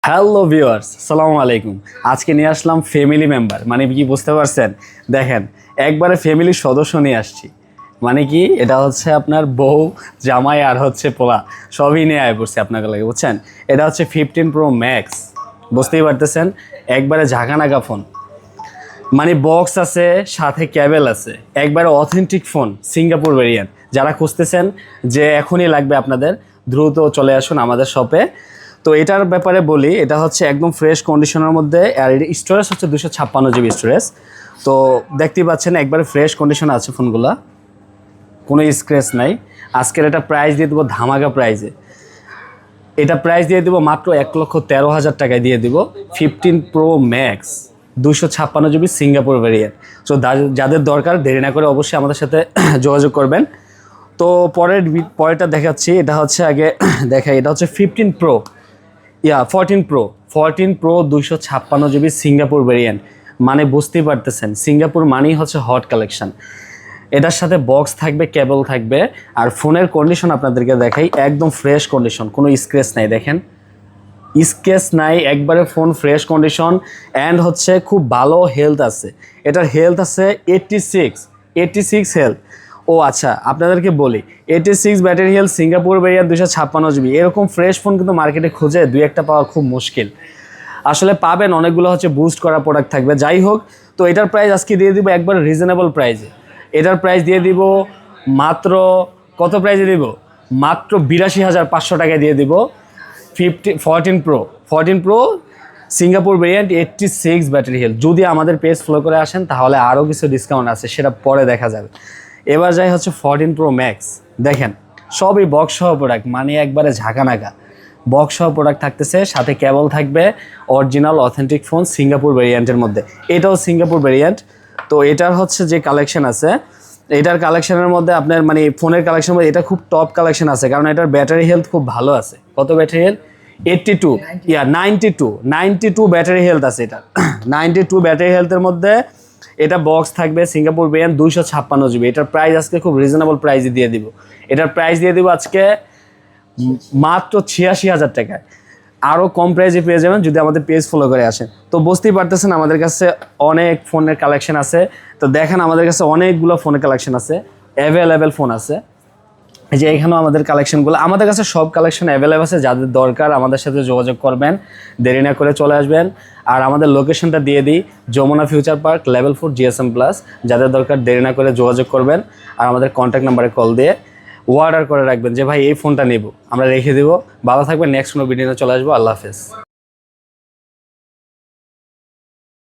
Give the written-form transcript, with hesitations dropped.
Hello viewers, আসসালামু আলাইকুম। আজকে নিয়ে আসলাম ফ্যামিলি মেম্বার, মানে কি বুঝতে পারছেন? দেখেন, একবারে ফ্যামিলির সদস্য নিয়ে আসছি। মানে কি, এটা হচ্ছে আপনার বউ, জামাই আর হচ্ছে পোলা, সবই নিয়ে আয় পড়ছে আপনাকে লাগে, বুঝছেন? এটা হচ্ছে 15 Pro Max, বুঝতেই পারতেছেন, একবারে ঝাঁকানাকা ফোন। মানে বক্স আছে, সাথে ক্যাবেল আছে, একবারে অথেন্টিক ফোন, সিঙ্গাপুর ভেরিয়েন্ট। যারা খুঁজতেছেন যে এখনই লাগবে আপনাদের, দ্রুত চলে আসুন আমাদের শপে। তো এটার ব্যাপারে বলি, এটা হচ্ছে একদম ফ্রেশ কন্ডিশনের মধ্যে, আর এর স্টোরেজ হচ্ছে 256 GB স্টোরেজ। তো দেখতেই পাচ্ছেন একবারে ফ্রেশ কন্ডিশনে আছে ফোনগুলা, কোনো স্ক্র্যাচ নাই। আজকের এটা প্রাইস দিয়ে দেবো ধামাকা প্রাইসে। এটা প্রাইস দিয়ে দেবো মাত্র 1,13,000 টাকায় দিয়ে দিব। 15 Pro Max 256 GB Singapore variant. So যাদের দরকার দেরি না করে অবশ্যই আমাদের সাথে যোগাযোগ করবেন। তো পরেরটা দেখাচ্ছি, এটা হচ্ছে আগে দেখা, এটা হচ্ছে 15 Pro 14 Pro 256 GB Singapore variant. মানে বুঝতেই পারতেছেন, সিঙ্গাপুর মানেই হচ্ছে হট কালেকশন। এটার সাথে বক্স থাকবে, কেবল থাকবে, আর ফোনের কন্ডিশন আপনাদেরকে দেখাই, একদম ফ্রেশ কন্ডিশন, কোনো স্ক্র্যাচ নাই। দেখেন, স্ক্র্যাচ নাই, একবারে ফোন ফ্রেশ কন্ডিশন। অ্যান্ড হচ্ছে খুব ভালো হেলথ আছে, এটার হেলথ আছে 86 হেলথ। ও আচ্ছা, আপনাদেরকে বলি, 86 battery health, Singapore variant, 256 GB, এরকম ফ্রেশ ফোন কিন্তু মার্কেটে খুঁজে দুই একটা পাওয়া খুব মুশকিল। আসলে পাবেন, অনেকগুলো হচ্ছে বুস্ট করা প্রোডাক্ট থাকবে। যাই হোক, তো এটার প্রাইস আজকে দিয়ে দিব একবার রিজনেবল প্রাইসে। এটার প্রাইস দিয়ে দিব মাত্র, কত প্রাইসে দিব? মাত্র 82,500 টাকায় দিয়ে দিব। 14 Pro Singapore variant, 86 battery health. যদি আমাদের পেজ ফলো করে আসেন তাহলে আরও কিছু ডিসকাউন্ট আছে, সেটা পরে দেখা যাবে। এবার যাই হচ্ছে 14 Pro Max। দেখেন, সবই বক্স সহ প্রোডাক্ট, মানে একবারে ঝাঁকানাকা বক্স সহ প্রোডাক্ট থাকতেছে, সাথে কেবল থাকবে। অরিজিনাল অথেন্টিক ফোন, সিঙ্গাপুর ভেরিয়েন্টের মধ্যে, এটাও সিঙ্গাপুর ভেরিয়েন্ট। তো এটার হচ্ছে যে কালেকশন আছে, এটার কালেকশনের মধ্যে আপনার মানে ফোনের কালেকশনের মধ্যে এটা খুব টপ কালেকশন আছে, কারণ এটার ব্যাটারি হেলথ খুব ভালো আছে। কত ব্যাটারি হেলথ? 92 ব্যাটারি হেলথ আছে এটা। 92 ব্যাটারি হেলথের মধ্যে এটা বক্স থাকবে, সিঙ্গাপুর ভেরিয়েন্ট, 256 GB। এটার প্রাইস আজকে খুব রিজনেবল প্রাইসে দিয়ে দিব। এটার প্রাইস দিয়ে দিব আজকে মাত্র 86,000 টাকায়। আরও কম প্রাইসে পেয়ে যাবেন যদি আমাদের পেজ ফলো করে আসেন। তো বুঝতেই পারতেছেন আমাদের কাছে অনেক ফোনের কালেকশন আছে। তো দেখেন, আমাদের কাছে অনেকগুলো ফোনের কালেকশন আছে, অ্যাভেলেবেল ফোন আছে। এই যে এখানেও আমাদের কালেকশনগুলো, আমাদের কাছে সব কালেকশন অ্যাভেলেবেল আছে। যাদের দরকার আমাদের সাথে যোগাযোগ করবেন, দেরি না করে চলে আসবেন। আর আমাদের লোকেশনটা দিয়ে দিই, Jamuna future park, level 4 GSM plus. যাদের দরকার দেরি না করে যোগাযোগ করবেন, আর আমাদের কন্ট্যাক্ট নাম্বারে কল দিয়ে অর্ডার করে রাখবেন যে ভাই এই ফোনটা নেব, আমরা রেখে দেবো। ভালো থাকবেন, নেক্সট কোনো ভিডিওতে চলে আসবো। আল্লাহ হাফেজ।